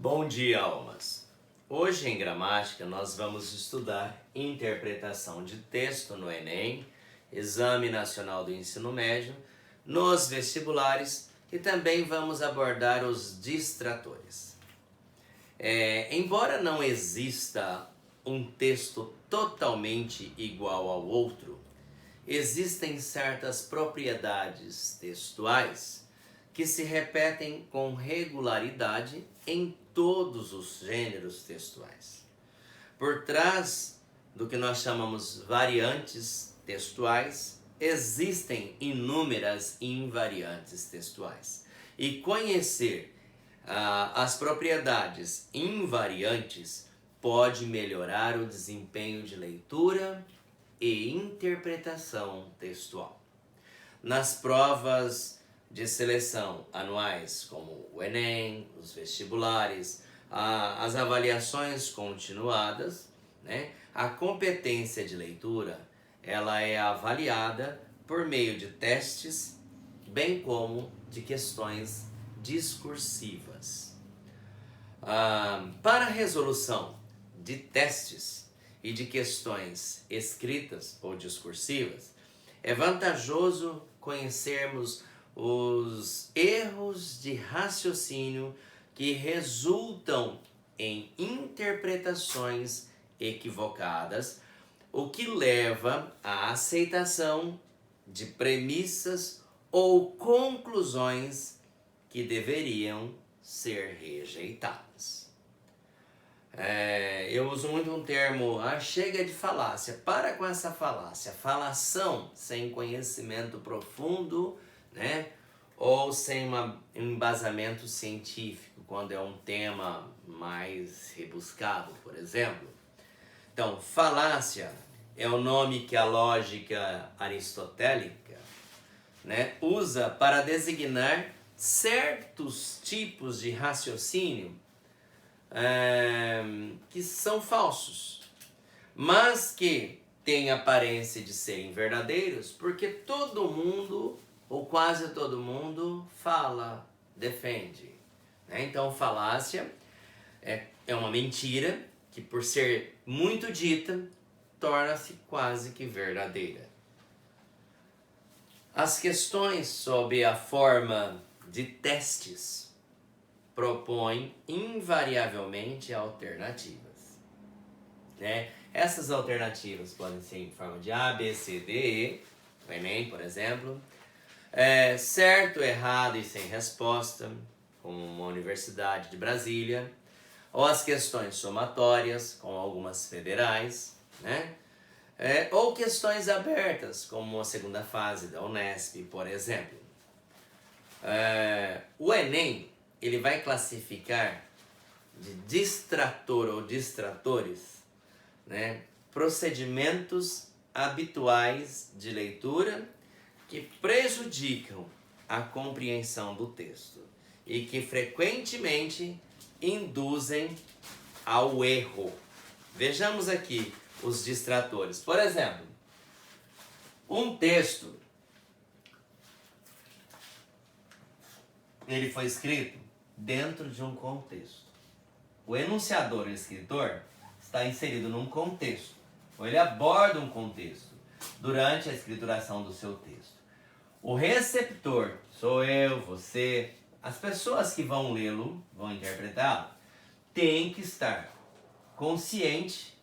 Bom dia, almas! Hoje em gramática nós vamos estudar interpretação de texto no Enem, Exame Nacional do Ensino Médio, nos vestibulares e também vamos abordar os distratores. Embora não exista um texto totalmente igual ao outro, existem certas propriedades textuais que se repetem com regularidade em todos os gêneros textuais. Por trás do que nós chamamos variantes textuais, existem inúmeras invariantes textuais. E conhecer as propriedades invariantes pode melhorar o desempenho de leitura e interpretação textual. Nas provas de seleção anuais, como o Enem, os vestibulares, as avaliações continuadas, a competência de leitura ela é avaliada por meio de testes, bem como de questões discursivas. Para a resolução de testes e de questões escritas ou discursivas, é vantajoso conhecermos os erros de raciocínio que resultam em interpretações equivocadas, o que leva à aceitação de premissas ou conclusões que deveriam ser rejeitadas. Eu uso muito um termo, chega de falácia, para com essa falácia, falação sem conhecimento profundo, ou sem um embasamento científico, quando é um tema mais rebuscado, por exemplo. Então, falácia é o nome que a lógica aristotélica usa para designar certos tipos de raciocínio que são falsos, mas que têm aparência de serem verdadeiros, porque todo mundo, ou quase todo mundo, fala, defende. Então, falácia é uma mentira que, por ser muito dita, torna-se quase que verdadeira. As questões sob a forma de testes propõem invariavelmente alternativas. Essas alternativas podem ser em forma de A, B, C, D, E, o Enem, por exemplo, certo, errado e sem resposta, como uma Universidade de Brasília, ou as questões somatórias, com algumas federais, ou questões abertas, como a segunda fase da Unesp, por exemplo. O Enem ele vai classificar de distrator ou distratores procedimentos habituais de leitura que prejudicam a compreensão do texto e que frequentemente induzem ao erro. Vejamos aqui os distratores. Por exemplo, um texto ele foi escrito dentro de um contexto. O enunciador, o escritor, está inserido num contexto, ou ele aborda um contexto durante a escrituração do seu texto. O receptor, sou eu, você, as pessoas que vão lê-lo, vão interpretá-lo, têm que estar consciente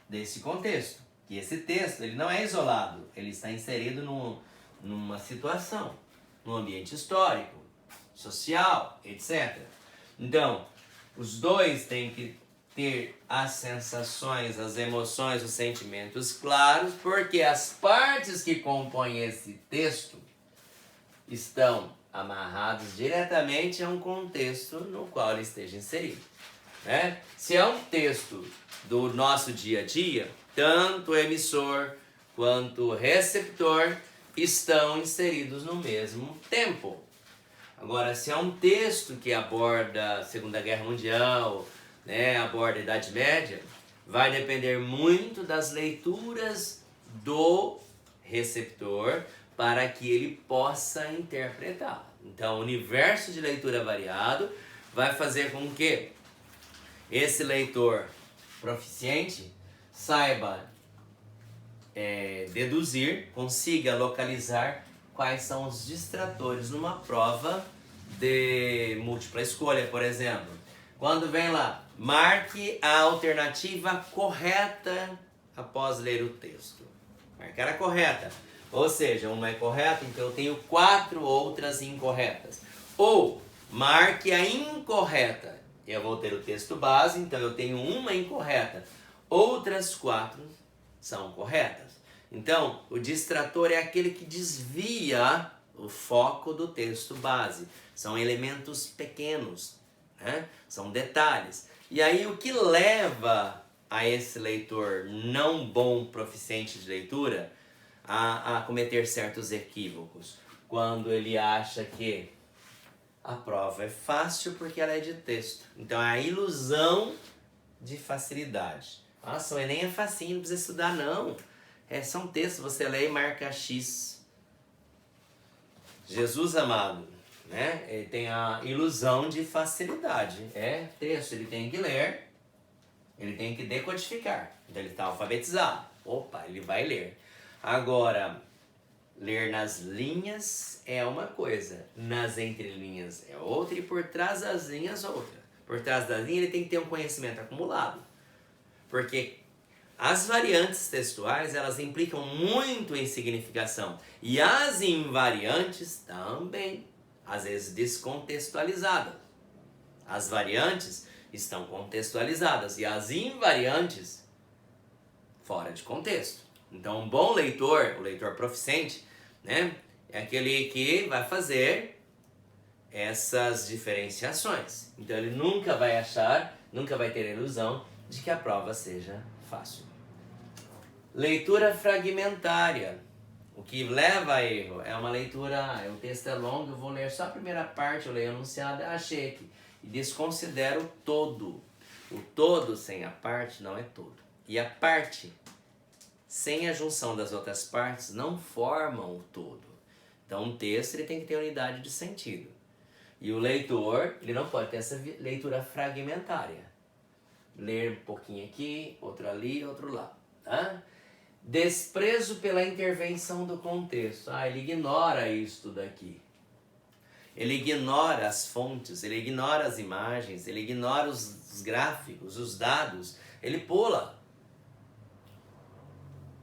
desse contexto, que esse texto ele não é isolado, ele está inserido numa situação, num ambiente histórico, social, etc. Então, os dois têm que ter as sensações, as emoções, os sentimentos claros, porque as partes que compõem esse texto estão amarradas diretamente a um contexto no qual ele esteja inserido. Se é um texto do nosso dia a dia, tanto o emissor quanto o receptor estão inseridos no mesmo tempo. Agora, se é um texto que aborda a Segunda Guerra Mundial, aborda a Idade Média, vai depender muito das leituras do receptor para que ele possa interpretar. Então, o universo de leitura variado vai fazer com que esse leitor proficiente saiba deduzir, consiga localizar quais são os distratores numa prova de múltipla escolha, por exemplo. Quando vem lá, marque a alternativa correta após ler o texto. Marcar a correta. Ou seja, uma é correta, então eu tenho 4 outras incorretas. Ou marque a incorreta. Eu vou ter o texto base, então eu tenho uma incorreta. Outras 4 são corretas. Então, o distrator é aquele que desvia o foco do texto base. São elementos pequenos, né? São detalhes. E aí o que leva a esse leitor não bom, proficiente de leitura, a cometer certos equívocos? Quando ele acha que a prova é fácil porque ela é de texto. Então é a ilusão de facilidade. Nossa, o Enem é facinho, não precisa estudar não. São textos, você lê e marca X. Jesus amado, né? Ele tem a ilusão de facilidade. É texto, ele tem que ler, ele tem que decodificar. Então ele está alfabetizado. Opa, ele vai ler. Agora, ler nas linhas é uma coisa, nas entrelinhas é outra e por trás das linhas outra. Por trás das linhas ele tem que ter um conhecimento acumulado. Porque as variantes textuais, elas implicam muito em significação. E as invariantes também, às vezes descontextualizadas. As variantes estão contextualizadas e as invariantes fora de contexto. Então, um bom leitor, o leitor proficiente, né, é aquele que vai fazer essas diferenciações. Então, ele nunca vai achar, nunca vai ter a ilusão de que a prova seja fácil. Leitura fragmentária. O que leva a erro é uma leitura, o texto é longo, eu vou ler só a primeira parte, eu leio o enunciado, achei aqui. E desconsidero o todo. O todo sem a parte não é todo. E a parte sem a junção das outras partes não formam o todo. Então um texto ele tem que ter unidade de sentido. E o leitor, ele não pode ter essa leitura fragmentária. Ler um pouquinho aqui, outro ali, outro lá. Tá? Desprezo pela intervenção do contexto. Ele ignora isto daqui. Ele ignora as fontes, ele ignora as imagens, ele ignora os gráficos, os dados. Ele pula.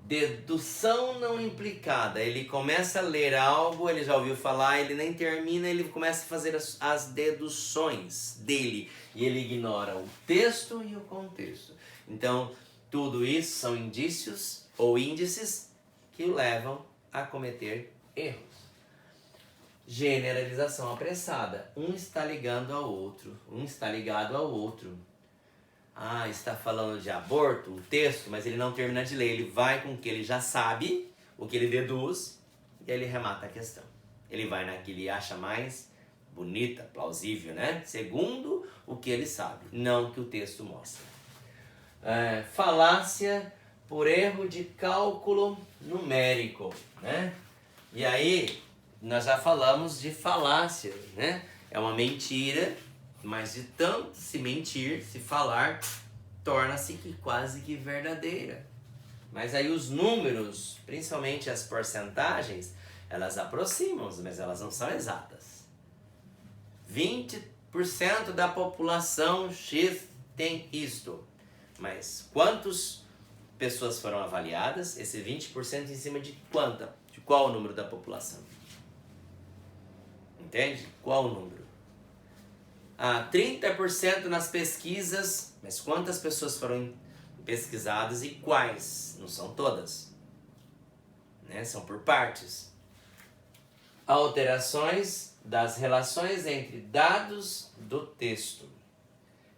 Dedução não implicada. Ele começa a ler algo, ele já ouviu falar, ele nem termina, ele começa a fazer as deduções dele. E ele ignora o texto e o contexto. Então, tudo isso são indícios ou índices que o levam a cometer erros. Generalização apressada. Um está ligando ao outro. Um está ligado ao outro. Está falando de aborto, um texto, mas ele não termina de ler. Ele vai com o que ele já sabe, o que ele deduz, e ele remata a questão. Ele vai na que ele acha mais bonita, plausível, né? Segundo o que ele sabe, não o que o texto mostra. Falácia por erro de cálculo numérico, né? E aí, nós já falamos de falácia, né? É uma mentira, mas de tanto se mentir, se falar, torna-se quase que verdadeira. Mas aí os números, principalmente as porcentagens, elas aproximam, mas elas não são exatas. 20% da população X tem isto. Mas quantas pessoas foram avaliadas? Esse 20% em cima de quanta? De qual o número da população? Entende? Qual o número? 30% nas pesquisas, mas quantas pessoas foram pesquisadas e quais? Não são todas, né? São por partes. Alterações das relações entre dados do texto,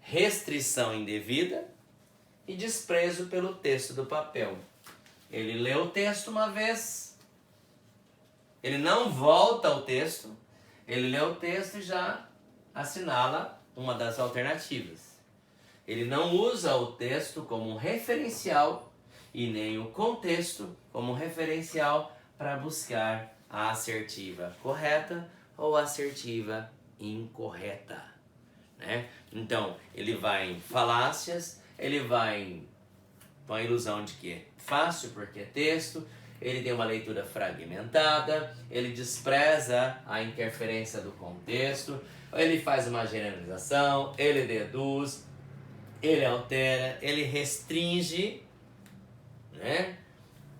restrição indevida e desprezo pelo texto do papel. Ele lê o texto uma vez, ele não volta ao texto, ele lê o texto e já assinala uma das alternativas. Ele não usa o texto como um referencial e nem o contexto como um referencial para buscar a assertiva correta ou a assertiva incorreta. né? Então, ele vai em falácias, ele vai com a ilusão de que é fácil porque é texto, ele tem uma leitura fragmentada, ele despreza a interferência do contexto, ele faz uma generalização, ele deduz, ele altera, ele restringe, né?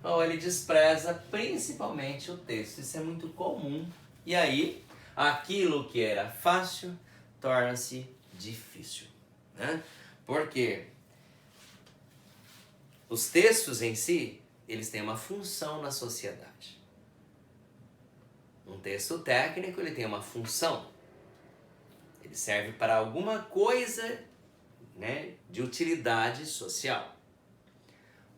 Ou ele despreza principalmente o texto. Isso é muito comum. E aí, aquilo que era fácil torna-se difícil, né? Porque os textos em si, eles têm uma função na sociedade. Um texto técnico, ele tem uma função. Ele serve para alguma coisa, né, de utilidade social.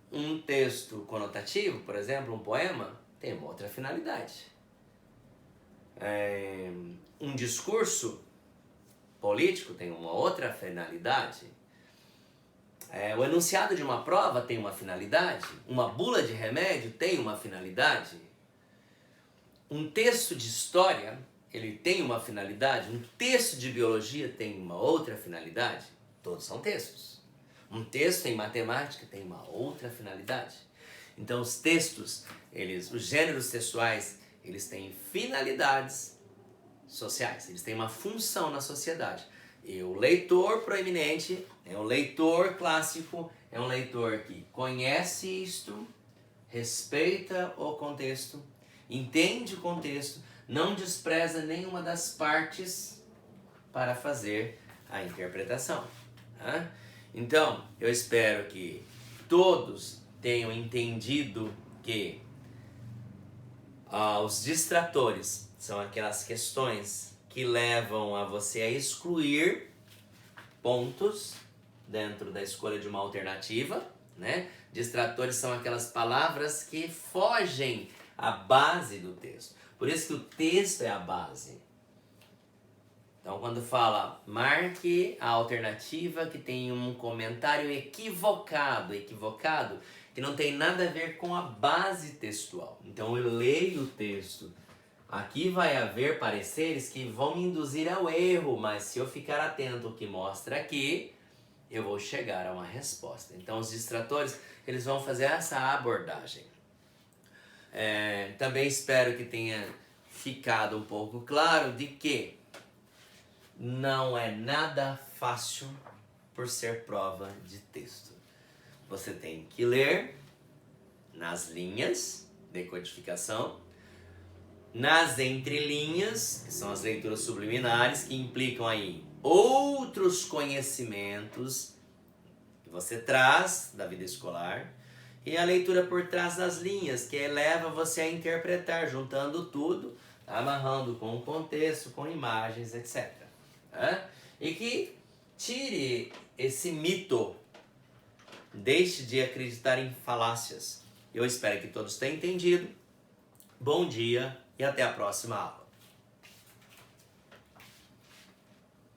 Um texto conotativo, por exemplo, um poema, tem uma outra finalidade. Um discurso político tem uma outra finalidade. O enunciado de uma prova tem uma finalidade. Uma bula de remédio tem uma finalidade. Um texto de história, ele tem uma finalidade. Um texto de biologia tem uma outra finalidade. Todos são textos. Um texto em matemática tem uma outra finalidade. Então os textos, os gêneros textuais, eles têm finalidades sociais, eles têm uma função na sociedade. E o leitor proeminente é um leitor clássico, é um leitor que conhece isto, respeita o contexto, entende o contexto, não despreza nenhuma das partes para fazer a interpretação. Tá? Então, eu espero que todos tenham entendido que os distratores são aquelas questões que levam a você a excluir pontos dentro da escolha de uma alternativa, né? Distratores são aquelas palavras que fogem à base do texto. Por isso que o texto é a base. Então, quando fala, marque a alternativa que tem um comentário equivocado, que não tem nada a ver com a base textual. Então, eu leio o texto. Aqui vai haver pareceres que vão me induzir ao erro, mas se eu ficar atento ao que mostra aqui, eu vou chegar a uma resposta. Então, os distratores, eles vão fazer essa abordagem. Também espero que tenha ficado um pouco claro de que não é nada fácil por ser prova de texto. Você tem que ler nas linhas, decodificação, nas entrelinhas, que são as leituras subliminares, que implicam aí outros conhecimentos que você traz da vida escolar, e a leitura por trás das linhas, que leva você a interpretar, juntando tudo, amarrando com o contexto, com imagens, etc. E que tire esse mito, deixe de acreditar em falácias. Eu espero que todos tenham entendido. Bom dia e até a próxima aula.